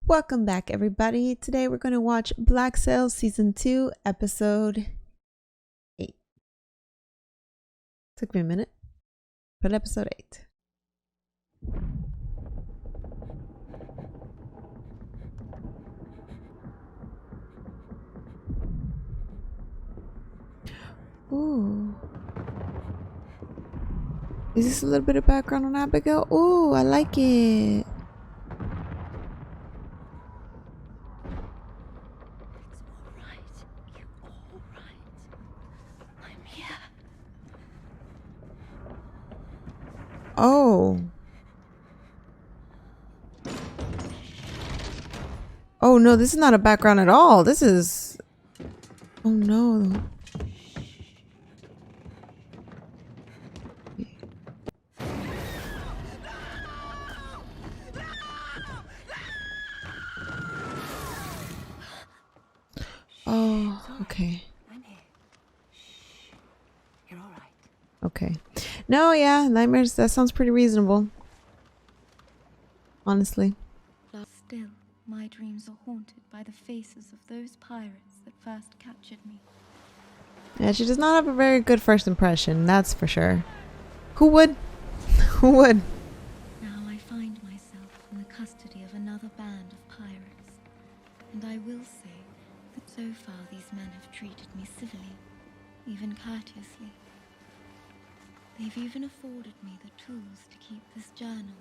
Welcome back, everybody. Today we're going to watch Black Sails Season 2, Episode 8. Took me a minute, but Episode 8. Ooh. Is this a little bit of background on Abigail? Ooh, I like it. Oh. Oh no, this is not a background at all. This is... Oh no. Oh, okay. You're all right. Okay. No, yeah, nightmares, that sounds pretty reasonable. Honestly. Still, my dreams are haunted by the faces of those pirates that first captured me. Yeah, she does not have a very good first impression, that's for sure. Who would? Who would? Now I find myself in the custody of another band of pirates. And I will say that so far these men have treated me civilly, even courteously. They've even afforded me the tools to keep this journal,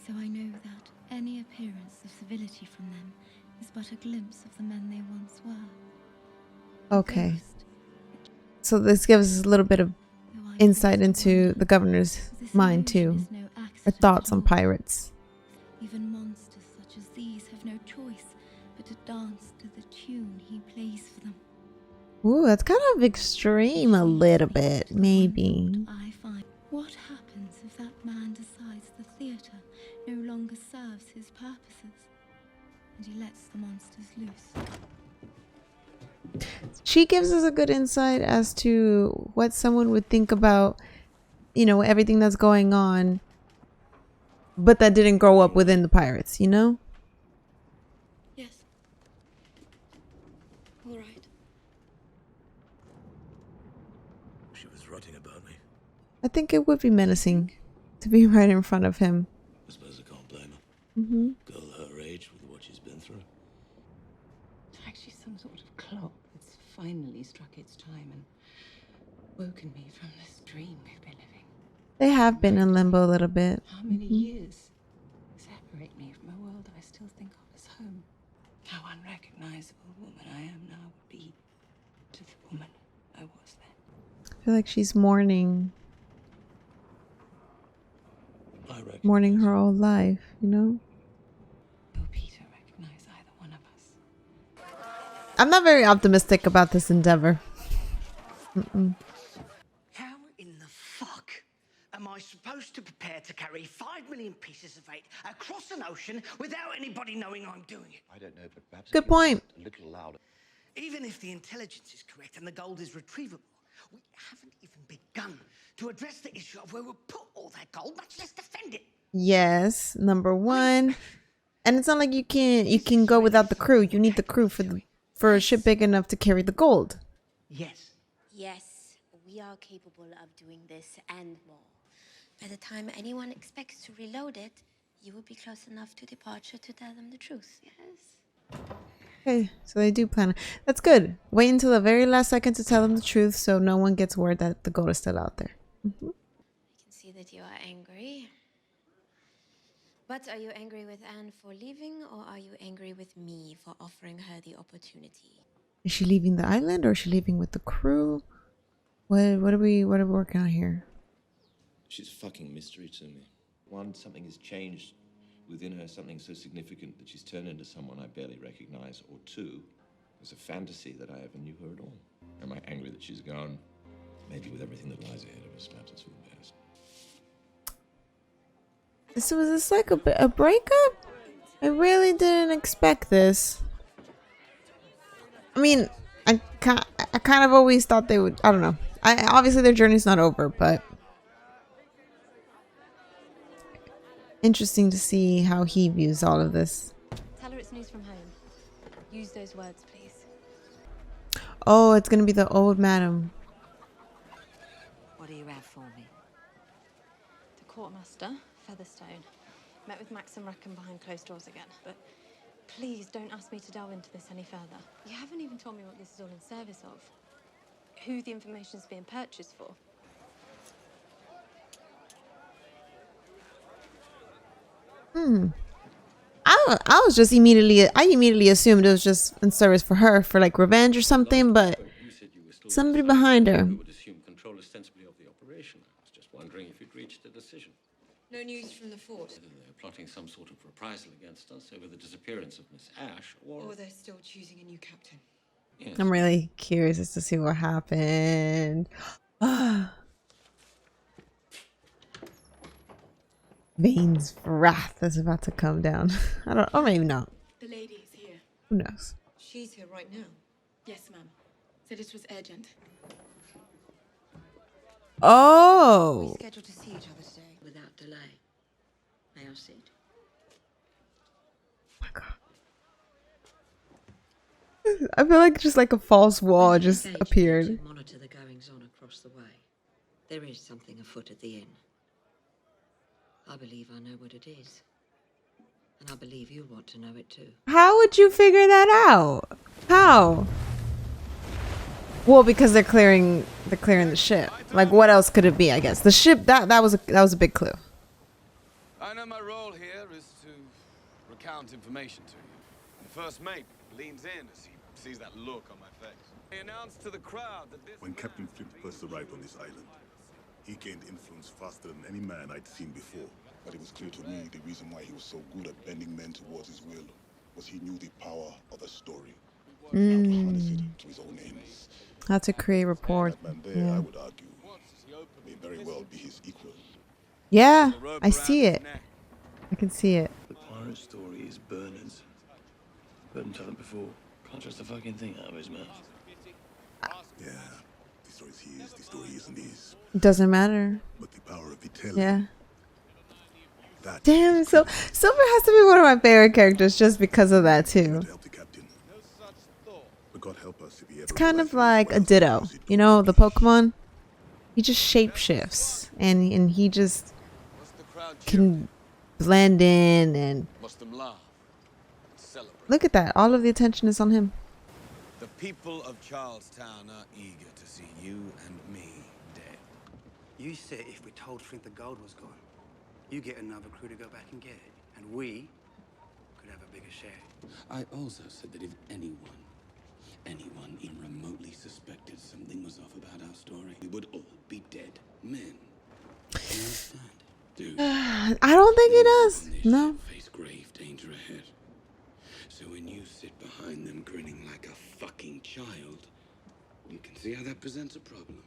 so I know that any appearance of civility from them is but a glimpse of the men they once were. Okay. So this gives us a little bit of insight into the governor's mind too. Her thoughts on pirates. Even monsters such as these have no choice but to dance to the tune he plays for them. Ooh, that's kind of extreme a little bit, maybe. I find what happens if that man decides the theater no longer serves his purposes and he lets the monsters loose. She gives us a good insight as to what someone would think about, you know, everything that's going on, but that didn't grow up within the pirates, you know? Yes. All right. She was writing about me. I think it would be menacing to be right in front of him. I suppose I can't blame her. Mm-hmm. Girl her age with what she's been through. It's actually some sort of clock that's finally struck its time and woken me from this dream we've been living. They have been in limbo a little bit. How many years separate me from a world I still think of as home? How unrecognizable woman I am now would be to the woman I was then. I feel like she's mourning I reckon. mourning her whole life, you know? Will Peter recognize either one of us? I'm not very optimistic about this endeavor. How in the fuck am I supposed to prepare to carry 5 million pieces of eight across an ocean without anybody knowing I'm doing it? I don't know, but perhaps Good point. a little louder. Even if the intelligence is correct and the gold is retrievable, we haven't even begun to address the issue of where we'll put all that gold, much less defend it. Yes, number one. And it's not like you can go without the crew. You need the crew for a ship big enough to carry the gold. Yes. Yes, we are capable of doing this and more. By the time anyone expects to reload it, you will be close enough to departure to tell them the truth, yes? Okay, so they do plan. That's good. Wait until the very last second to tell them the truth so no one gets word that the gold is still out there. I can see that you are angry. But are you angry with Anne for leaving, or are you angry with me for offering her the opportunity? Is she leaving the island or is she leaving with the crew? What are we working on here? She's a fucking mystery to me. One, something has changed within her, something so significant that she's turned into someone I barely recognize. Or two, there's a fantasy that I ever knew her at all. Am I angry that she's gone? Maybe with everything that lies ahead of us, perhaps it's for the best. So was this like a breakup? I really didn't expect this. I mean, I kind of always thought they would. I don't know. Obviously their journey's not over, but interesting to see how he views all of this. Tell her it's news from home. Use those words, please. Oh, it's gonna be the old madam. What do you have for me? The quartermaster, Featherstone, met with Max and Reckon behind closed doors again. But please don't ask me to delve into this any further. You haven't even told me what this is all in service of. Who the information's being purchased for. I was just immediately assumed it was just in service for her, for like revenge or something, but You said you were still somebody behind her. who would assume control ostensibly of the operation. I was just wondering if you'd reached a decision. No news from the fort. Whether they're plotting some sort of reprisal against us over the disappearance of Miss Ash, or Or they're still choosing a new captain. yes. I'm really curious as to see what happened. Vane's wrath is about to come down. I don't, or maybe not. The lady is here. Who knows? She's here right now. Yes, ma'am. Said it was urgent. Oh, Scheduled to see each other today. Without delay. May I sit? my God. I feel like just like a false wall just Engage appeared. to monitor the goings on across the way. There is something afoot at the inn. I believe I know what it is. And I believe you want to know it too. How would you figure that out? How? Well, because they're clearing the ship. Like, what else could it be? I guess the ship. That was a big clue. I know my role here is to recount information to you. The first mate leans in as he sees that look on my face. He announced to the crowd that this When Captain Flint first arrived on this island, he gained influence faster than any man I'd seen before. But it was clear to me the reason why he was so good at bending men towards his will was he knew the power of a story. How to harness it to his own ends. How to create rapport. That man there, I would argue, may very well be his equal. Yeah, I see it. I can see it. The pirate story is Bernard's. Heard him tell it before. Can't trust a fucking thing out of his mouth. Yeah, the story's his, the story isn't his. Doesn't matter. But the power of the telling. Yeah. That Damn. So Silver has to be one of my favorite characters just because of that too. to help the captain. But God help us if he ever It's kind of realizes like what a else Ditto. is it You going know, to the be. Pokemon. He just shapeshifts, and he just What's the crowd can blend in and Watch them laugh and celebrate. look at that. All of the attention is on him. The people of Charlestown are eager to see you and me dead. You said if we told Flint the gold was gone, you get another crew to go back and get it. And we could have a bigger share. I also said that if anyone even remotely suspected something was off about our story, we would all be dead men. You understand? Dude, I don't think he does. on this No. ship face grave danger ahead. So when you sit behind them grinning like a fucking child, you can see how that presents a problem.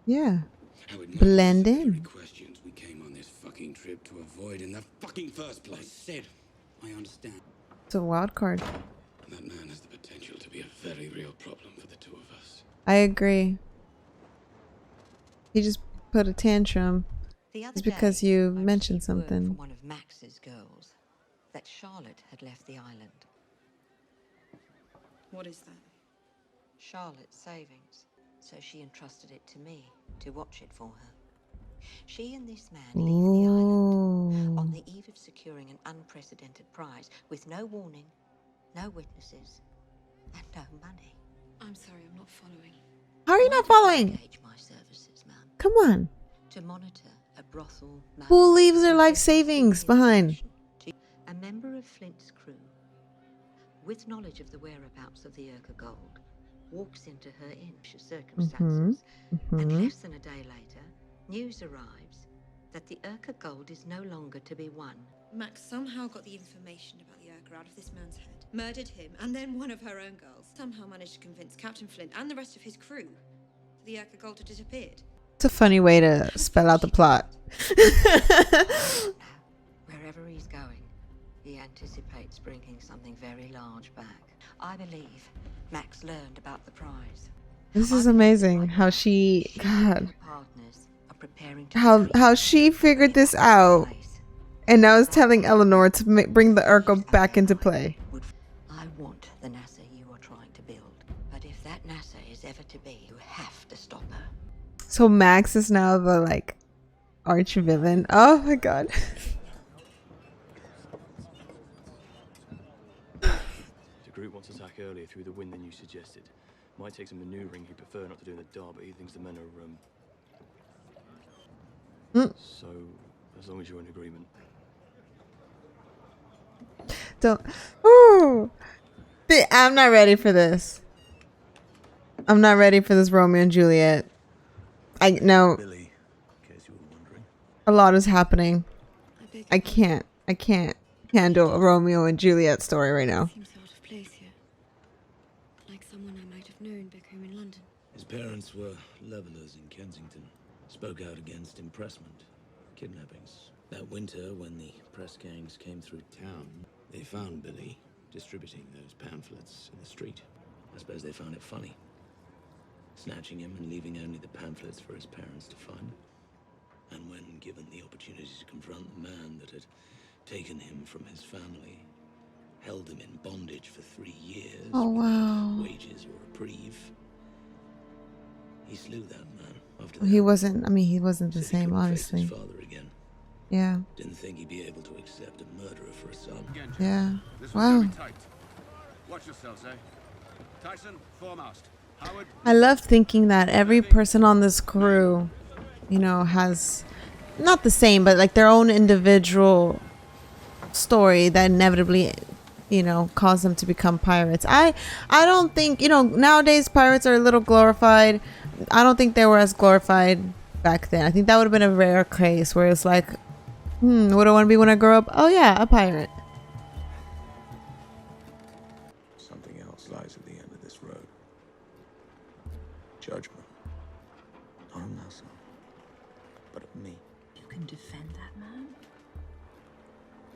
Yeah. How it might Blend answer the in. very questions we came on this fucking trip to avoid in the fucking first place. Said, I understand. It's a wild card. And that man has the potential to be a very real problem for the two of us. I agree. He just put a tantrum. The other It's because day, you I mentioned received word something. from one of Max's girls that Charlotte had left the island. What is that? Charlotte's savings. So she entrusted it to me to watch it for her. She and this man leave the island on Ooh. the eve of securing an unprecedented prize with no warning, no witnesses, and no money. I'm sorry, I'm not following. How are you not following? Engage my services, ma'am, Come on. to monitor a brothel. Who leaves their life savings behind? A member of Flint's crew, with knowledge of the whereabouts of the Urca gold, walks into her inn circumstances, and less than a day later, news arrives that the Urca gold is no longer to be won. Max somehow got the information about the Urca out of this man's head, murdered him, and then one of her own girls somehow managed to convince Captain Flint and the rest of his crew that the Urca gold had disappeared. It's a funny way to spell out the plot. Now, wherever he's going, he anticipates bringing something very large back. I believe Max learned about the prize. This is amazing how she, God, Partners are preparing to how she figured this out and now is telling Eleanor to bring the Urkel back into play. the NASA you are trying to build. But if that NASA is ever to be, you have to stop her. So Max is now the like arch villain. Oh my god. The group wants to attack earlier through the wind than you suggested. Might take some maneuvering. He'd prefer not to do in the dark, but he thinks the men are So, as long as you're in agreement. Don't. Ooh. I'm not ready for this. I'm not ready for this Romeo and Juliet. I know. Billy, in case you were wondering. A lot is happening. I can't handle a Romeo and Juliet story right now. Seems out of place here. Like someone I might have known back home in London. His parents were levelers in Kensington. Spoke out against impressment, kidnappings. That winter, when the press gangs came through town, they found Billy distributing those pamphlets in the street. I suppose they found it funny. Snatching him and leaving only the pamphlets for his parents to find. And when given the opportunity to confront the man that had taken him from his family, held him in bondage for 3 years, Oh wow. without wages or reprieve, he slew that man. After that, He wasn't. I mean, he wasn't the said he same, couldn't face obviously. his father again. Yeah. Didn't think he'd be able to accept a murderer for a son. Yeah. This one's Wow. gonna be tight. Watch yourselves, eh? Tyson, foremast. Howard. I love thinking that every person on this crew, you know, has not the same, but like their own individual story that inevitably, you know, caused them to become pirates. I don't think, you know, nowadays pirates are a little glorified. I don't think they were as glorified back then. I think that would have been a rare case where it's like, what do I want to be when I grow up? Oh yeah, a pirate. Something else lies at the end of this road. Judgment. Not of Nelson, but of me. You can defend that man?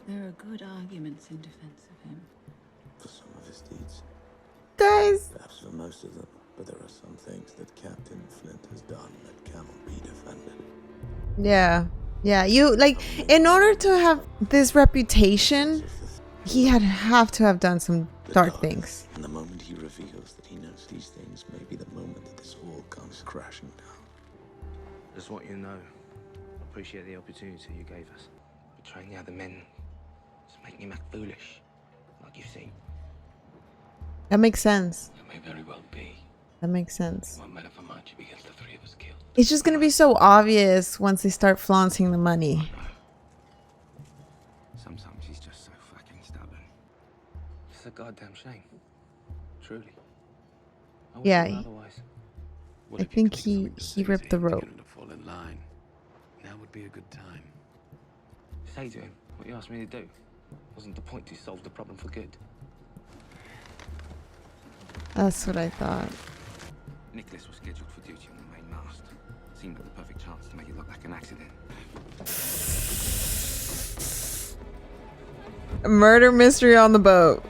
There are good arguments in defense of him. For some of his deeds. Guys. Perhaps for most of them. But there are some things that Captain Flint has done that cannot be defended. Yeah. Yeah, you like in order to have this reputation, he have to have done some dark things. And the moment he reveals that he knows these things may be the moment that this all comes crashing down. Just want you to know, I appreciate the opportunity you gave us. Betraying the other men is making him act foolish, like you've seen. That makes sense. It may very well be. That makes sense. One matter for much begins the 3 of us killed. It's just gonna be so obvious once they start flaunting the money. Sometimes he's just so fucking stubborn. It's a goddamn shame. Truly. I wish Yeah, it were otherwise. I think he ripped the rope. To fall in line. Now would be a good time. Say to him what you asked me to do. Wasn't the point to solve the problem for good? That's what I thought. Nicholas was scheduled for duty on the main mast. Seemed like the perfect chance to make it look like an accident. A murder mystery on the boat.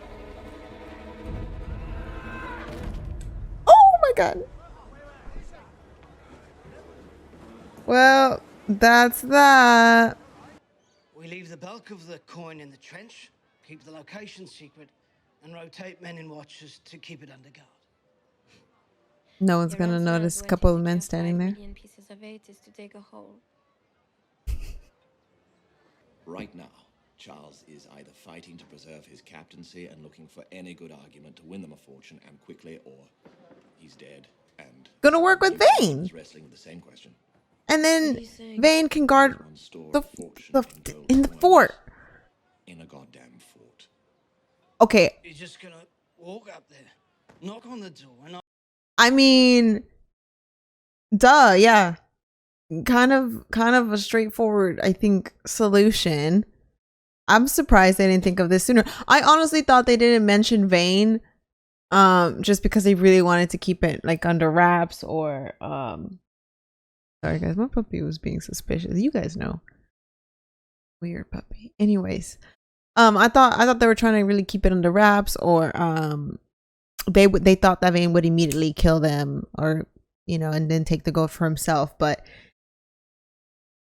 Oh my god. Well, that's that. We leave the bulk of the coin in the trench, keep the location secret, and rotate men in watches to keep it under guard. No one's gonna notice a couple of men standing there. 5 million pieces of 8 is to dig a hole. Right now, Charles is either fighting to preserve his captaincy and looking for any good argument to win them a fortune and quickly, or he's dead and Gonna work with Vane. he's wrestling with the same question. And then Vane can guard in the fort. In a goddamn fort. Okay, You're just gonna walk up there, knock on the door, and I mean, duh, yeah. Kind of a straightforward, I think, solution. I'm surprised they didn't think of this sooner. I honestly thought they didn't mention Vane, just because they really wanted to keep it like under wraps or sorry guys, my puppy was being suspicious. You guys know. Weird puppy. Anyways, I thought they were trying to really keep it under wraps, or they thought that Vane would immediately kill them, or you know, and then take the gold for himself. But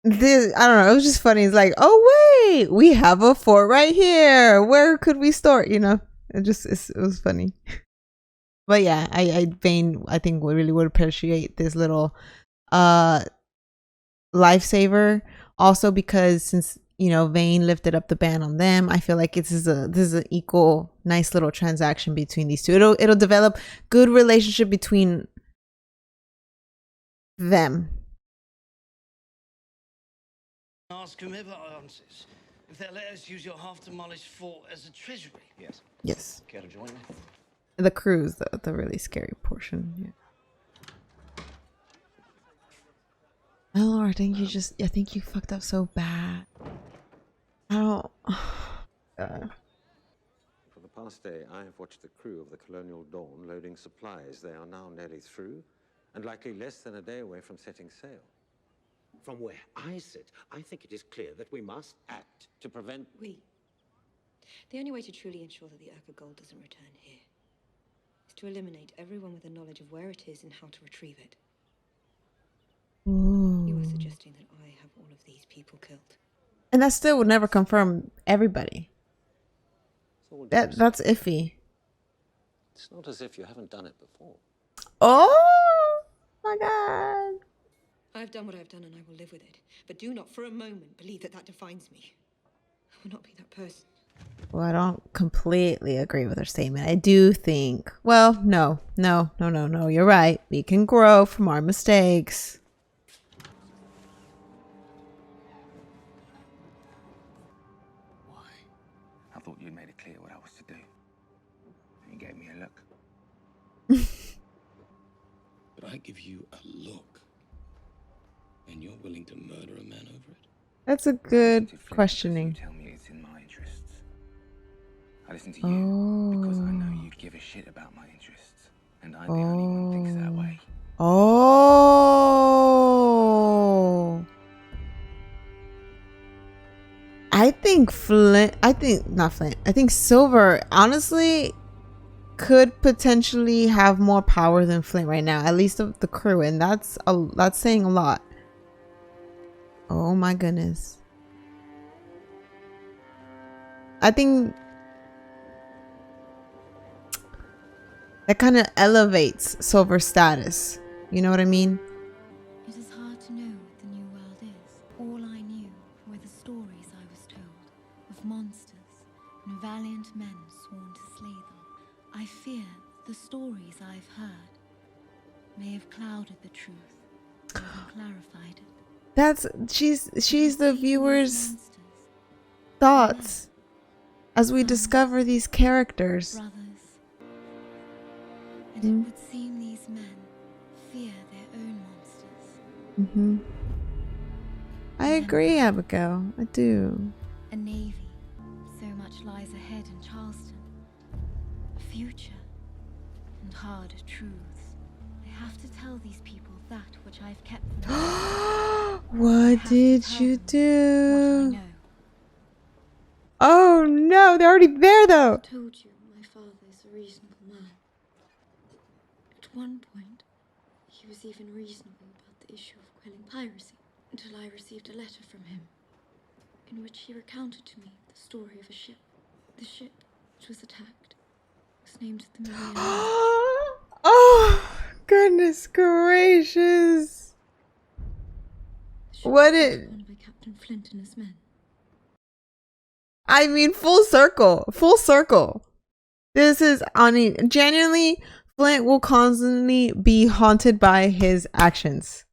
this, I don't know, it was just funny. It's like, oh wait, we have a fort right here. Where could we store? You know, It was funny. But yeah, Vane, I think we really would appreciate this little lifesaver. Also because since Vane lifted up the ban on them, I feel like this is an equal nice little transaction between these two. It'll develop good relationship between them. Ask whomever answers if they'll let us use your half-demolished fort as a treasury. Yes. Yes. Care to join me? The cruise, the really scary portion. Yeah. Eleanor, I think you fucked up so bad. I don't. For the past day, I have watched the crew of the Colonial Dawn loading supplies. They are now nearly through, and likely less than a day away from setting sail. From where I sit, I think it is clear that we must act to prevent... The only way to truly ensure that the Urka gold doesn't return here is to eliminate everyone with a knowledge of where it is and how to retrieve it. You are suggesting that I have all of these people killed. And that still would never confirm everybody. That's iffy. It's not as if you haven't done it before. Oh my god. I've done what I've done and I will live with it. But do not for a moment believe that defines me. I will not be that person. Well, I don't completely agree with her statement. I do think, well, no. You're right. We can grow from our mistakes. Why? I thought you'd made it clear what I was to do. You gave me a look. But I give you a look, and you're willing to murder a man over it? That's a good questioning. Tell me it's in my interests. I listen to you because I know you give a shit about my interests, and I'm the only one who thinks that way. Oh. I think Silver honestly could potentially have more power than Flint right now, at least of the crew, and that's saying a lot. Oh my goodness. I think that kind of elevates Silver's status. You know what I mean? It is hard to know what the new world is. All I knew were the stories I was told of monsters and valiant men sworn to slay them. I fear the stories I've heard may have clouded the truth rather than clarified it. She's the viewer's thoughts as we discover these characters. Brothers. And it would seem these men fear their own monsters. I agree, Abigail. I do. A navy. So much lies ahead in Charleston. A future and hard truths. I have to tell these people that which I've kept from them. What did you do? Oh no, they're already there though. I told you my father is a reasonable man. At one point, he was even reasonable about the issue of quelling piracy, until I received a letter from him, in which he recounted to me the story of a ship. The ship which was attacked was named the Mariana. Oh, goodness gracious. What it... by Captain Flint and his men. I mean, full circle. Full circle. This is, genuinely, Flint will constantly be haunted by his actions.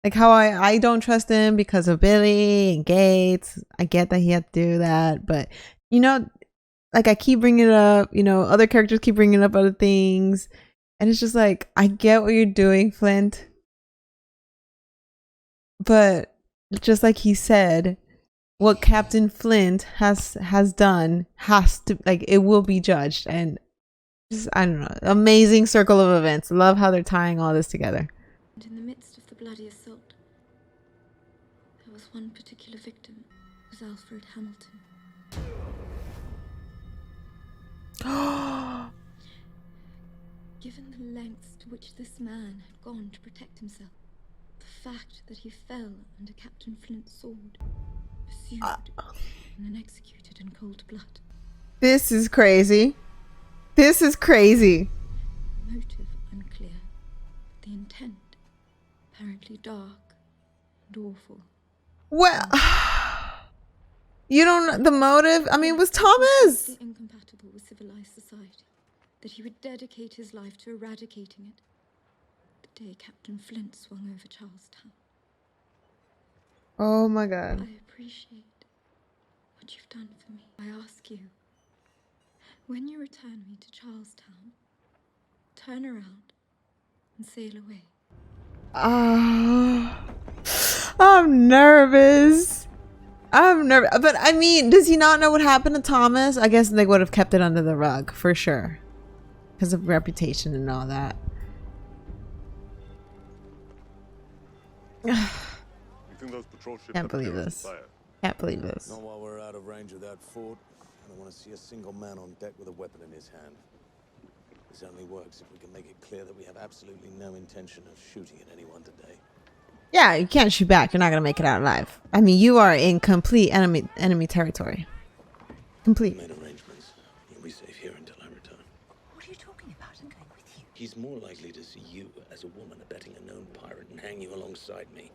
Like how I don't trust him because of Billy and Gates. I get that he had to do that. But, like I keep bringing it up. Other characters keep bringing up other things. And it's just like, I get what you're doing, Flint. But just like he said, what Captain Flint has done has to, it will be judged. And just, I don't know, amazing circle of events. Love how they're tying all this together. And in the midst of the bloody assault, there was one particular victim. It was Alfred Hamilton. Given the lengths to which this man had gone to protect himself, the fact that he fell under Captain Flint's sword, pursued and then executed in cold blood. This is crazy. This is crazy. Motive unclear. The intent apparently dark and awful. Well, you don't know the motive? I mean, it was Thomas. Incompatible with civilized society. That he would dedicate his life to eradicating it. The day Captain Flint swung over Charlestown. Oh my God. I appreciate what you've done for me. I ask you, when you return me to Charlestown, turn around and sail away. I'm nervous. I'm nervous. But I mean, does he not know what happened to Thomas? I guess they would have kept it under the rug for sure. Because of reputation and all that. Can't believe this. Can't believe this. Not while we're out of range of that fort. I don't want to see a single man on deck with a weapon in his hand. This only works if we can make it clear that we have absolutely no intention of shooting at anyone today. Yeah, you can't shoot back. You're not gonna make it out alive. I mean, you are in complete enemy territory. Complete. Made arrangements. You'll be safe here until I return. What are you talking about? I'm going with you. He's more likely to see you as a woman abetting a known pirate and hang you alongside me.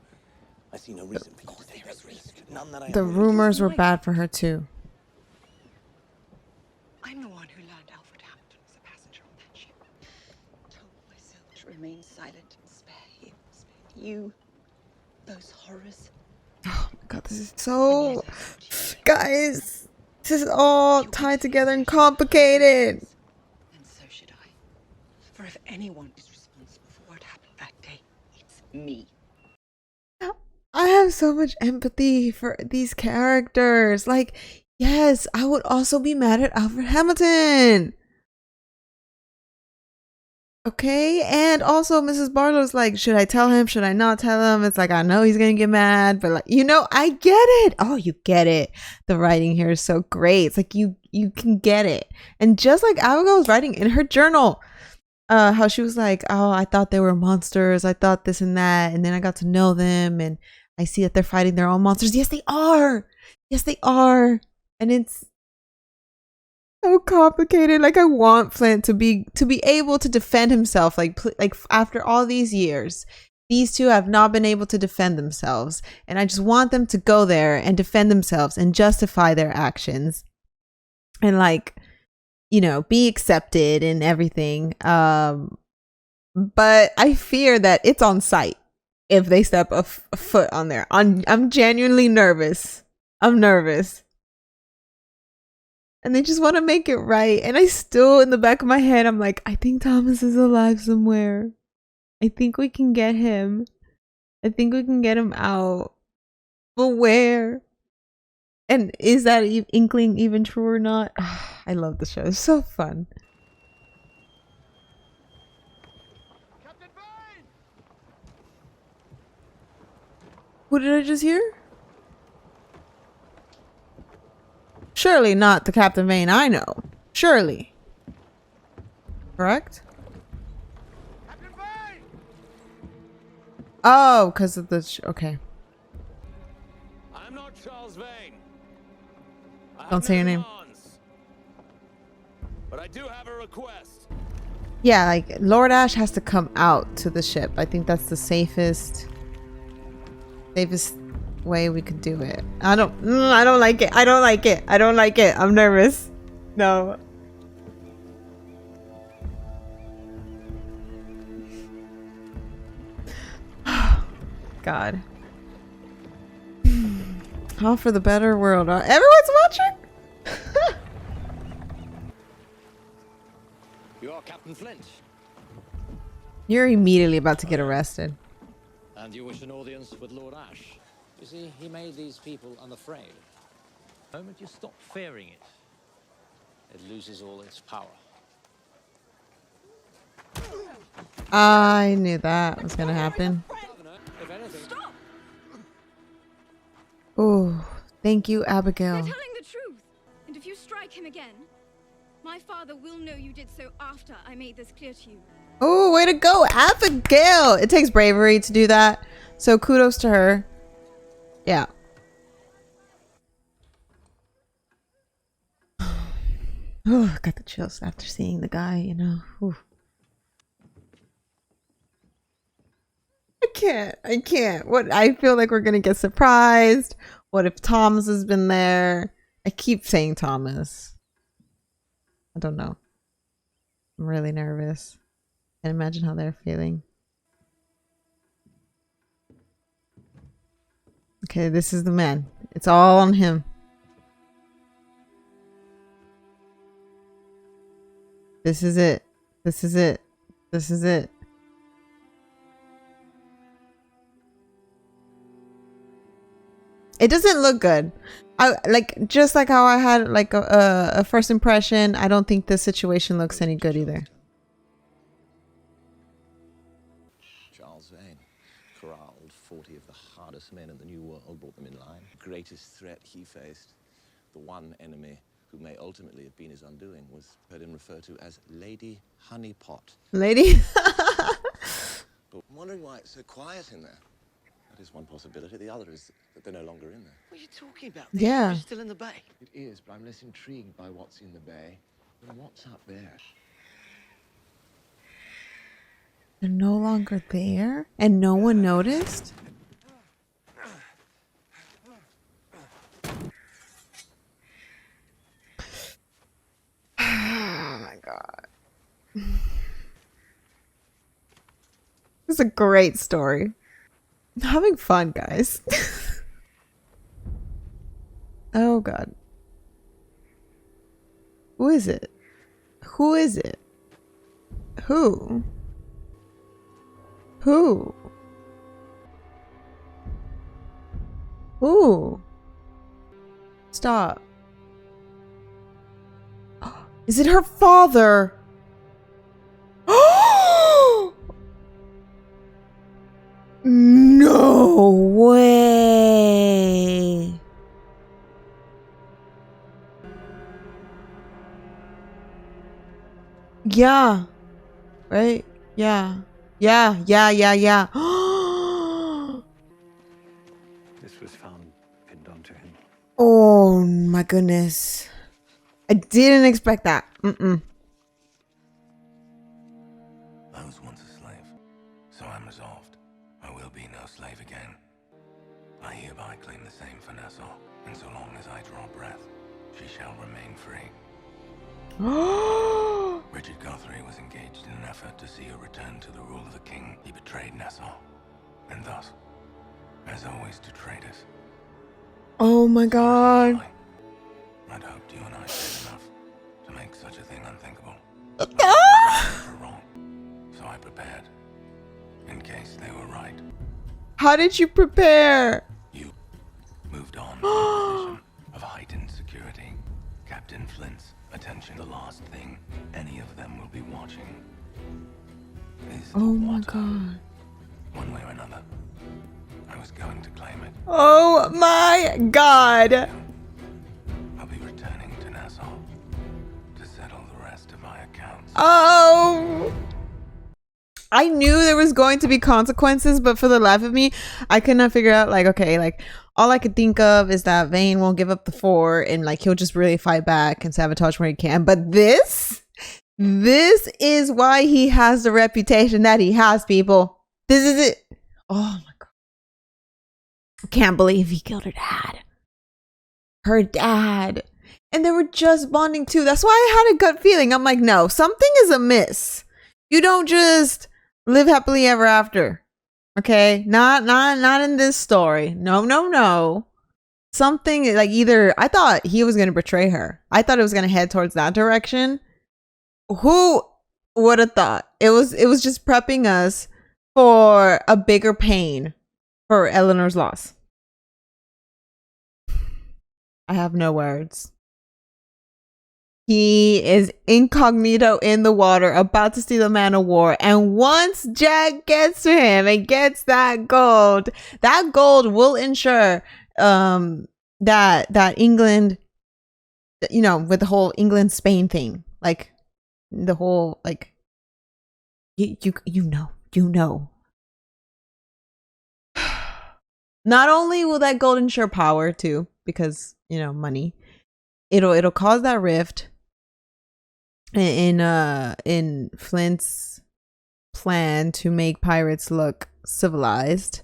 I see no reason for you to take that risk. None that I The rumors were bad for her too. I'm the one who learned Alfred Hampton was a passenger on that ship. Told myself to remain silent and spare you. Spare you. Those horrors. Oh my God, this is so... Guys, this is all tied together and complicated. And so should I. For if anyone is responsible for what happened that day, it's me. I have so much empathy for these characters. Like, yes, I would also be mad at Alfred Hamilton. Okay, and also Mrs. Barlow's like, should I tell him? Should I not tell him? It's like, I know he's gonna get mad, but like, you know, I get it. Oh, you get it. The writing here is so great. It's like you can get it. And just like Abigail was writing in her journal, how she was like, oh, I thought they were monsters. I thought this and that, and then I got to know them, and I see that they're fighting their own monsters. Yes, they are. Yes, they are. And it's so complicated. Like, I want Flint to be able to defend himself. Like after all these years, these two have not been able to defend themselves, and I just want them to go there and defend themselves and justify their actions, and like, you know, be accepted and everything. But I fear that it's on sight if they step a foot on there. I'm genuinely nervous. I'm nervous. And they just want to make it right. And I still, in the back of my head, I'm like, I think Thomas is alive somewhere. I think we can get him. I think we can get him out. But where? And is that inkling even true or not? I love the show. It's so fun. What did I just hear? Surely not the Captain Vane I know. Surely. Correct? Oh, because of the... okay. I'm not Charles Vane. Don't say your name. But I do have a request. Yeah, like, Lord Ash has to come out to the ship. I think that's the safest way we could do it. I don't like it. I don't like it. I don't like it. I'm nervous. No. God. All for the better world. Everyone's watching? You are Captain Flint. You're immediately about to get arrested. And you wish an audience with Lord Ash. You see, he made these people unafraid. The moment you stop fearing it, it loses all its power. I knew that was gonna happen. Oh, thank you, Abigail. You're telling the truth. And if you strike him again, my father will know you did so after I made this clear to you. Oh, way to go, Abigail! It takes bravery to do that, so kudos to her. Yeah. Oh, got the chills after seeing the guy, you know. Ooh. I can't. What, I feel like we're gonna get surprised. What if Thomas has been there? I keep saying Thomas. I don't know. I'm really nervous. Can't imagine how they're feeling. Okay, this is the man. It's all on him. This is it. This is it. This is it. It doesn't look good. I like, just like how I had like a first impression. I don't think this situation looks any good either. Charles Vane corralled 40 of the hardest men in the New World, brought them in line. Greatest threat he faced, the one enemy who may ultimately have been his undoing, was heard him referred to as Lady Honeypot. Lady? But I'm wondering why it's so quiet in there. That is one possibility. The other is that they're no longer in there. What are you talking about? Yeah. They're still in the bay. It is, but I'm less intrigued by what's in the bay than what's up there. They're no longer there? And no one noticed? Oh my god. This is a great story. I'm having fun, guys. Oh god. Who is it? Who is it? Who? Who? Who? Stop. Is it her father? No way. Yeah. Right? Yeah. Yeah. This was found pinned onto him. Oh my goodness. I didn't expect that. Mm-mm. I was once a slave, so I'm resolved. I will be no slave again. I hereby claim the same for Nassau, and so long as I draw breath, she shall remain free. Richard Guthrie was engaged in an effort to see her return to the rule of a king. He betrayed Nassau, and thus has always to traitors. Oh my god. I'd hoped you and I did enough to make such a thing unthinkable. I was wrong, so I prepared, in case they were right. How did you prepare? You moved on to a position of heightened security. Captain Flint's attention, the last thing any of them will be watching is the water. God. One way or another, I was going to claim it. Oh my god. I'll be returning to Nassau to settle the rest of my accounts. Oh. I knew there was going to be consequences, but for the life of me, I could not figure out, like, okay, like, all I could think of is that Vane won't give up the fort and, like, he'll just really fight back and sabotage where he can. But this is why he has the reputation that he has, people. This is it. Oh my god. I can't believe he killed her dad. Her dad. And they were just bonding too. That's why I had a gut feeling. I'm like, no, something is amiss. You don't just live happily ever after. Okay? Not in this story. No. Something like, either I thought he was gonna betray her. I thought it was gonna head towards that direction. Who would have thought? It was just prepping us for a bigger pain for Eleanor's loss. I have no words. He is incognito in the water, about to steal a man of war. And once Jack gets to him and gets that gold will ensure that England, you know, with the whole England-Spain thing, like the whole, like, you know. Not only will that gold ensure power too, because, you know, money, it'll cause that rift. in Flint's plan to make pirates look civilized.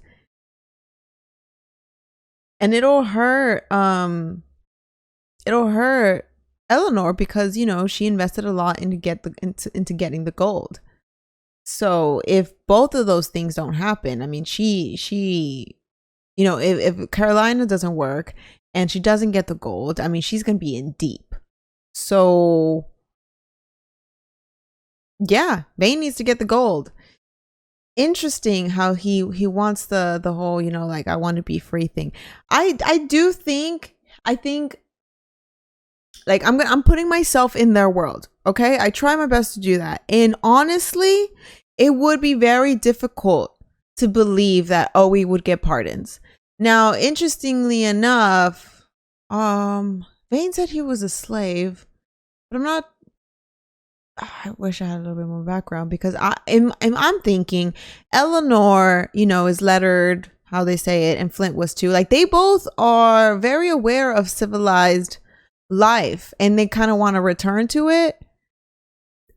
And it'll hurt Eleanor because, you know, she invested a lot into getting the gold. So if both of those things don't happen, I mean, she you know, if Carolina doesn't work and she doesn't get the gold, I mean, she's gonna be in deep. So yeah, Vane needs to get the gold. Interesting how he wants the whole, you know, like, I want to be free thing. I think like I'm putting myself in their world. Okay, I try my best to do that, and honestly, it would be very difficult to believe that we would get pardons. Now, interestingly enough, Vane said he was a slave, but I'm not. I wish I had a little bit more background, because I'm thinking Eleanor, you know, is lettered, how they say it, and Flint was too. Like, they both are very aware of civilized life and they kind of want to return to it.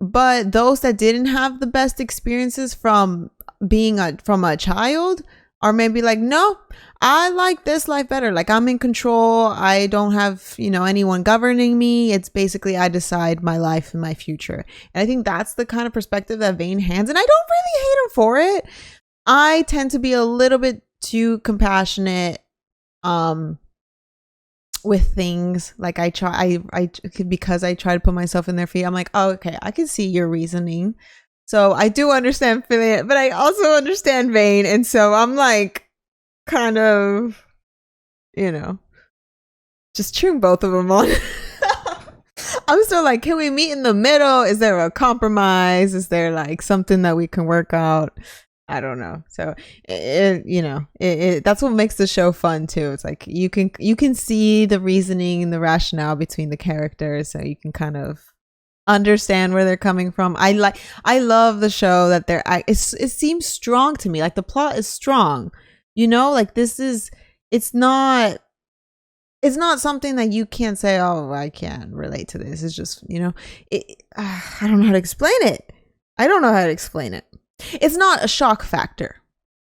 But those that didn't have the best experiences from being from a child are maybe like, no, I like this life better. Like, I'm in control. I don't have, you know, anyone governing me. It's basically, I decide my life and my future. And I think that's the kind of perspective that Vane has. And I don't really hate him for it. I tend to be a little bit too compassionate with things. Like, I because I try to put myself in their feet. I'm like, oh, okay, I can see your reasoning. So I do understand Philip, but I also understand Vane. And so I'm like, kind of, you know, just cheering both of them on. I'm still like, can we meet in the middle? Is there a compromise? Is there like something that we can work out? I don't know. So you know, that's what makes the show fun too. It's like you can see the reasoning and the rationale between the characters, so you can kind of understand where they're coming from. I love the show that it seems strong to me. Like, the plot is strong, you know, like, it's not something that you can't say, oh, I can't relate to this. It's just, you know, I don't know how to explain it. It's not a shock factor.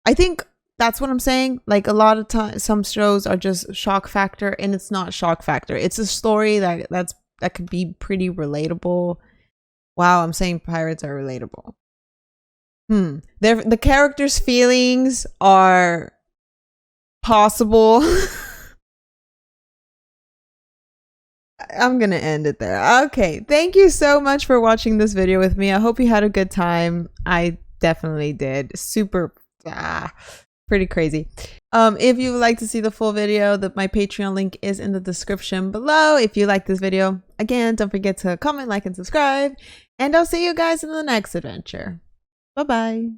I think that's what I'm saying. Like, a lot of times some shows are just shock factor, and it's not shock factor. It's a story that could be pretty relatable. Wow, I'm saying pirates are relatable. The characters' feelings are possible. I'm gonna end it there. Okay, thank you so much for watching this video with me. I hope you had a good time. I definitely did. Super pretty crazy. If you would like to see the full video, my Patreon link is in the description below. If you like this video, again, don't forget to comment, like, and subscribe, and I'll see you guys in the next adventure. Bye bye.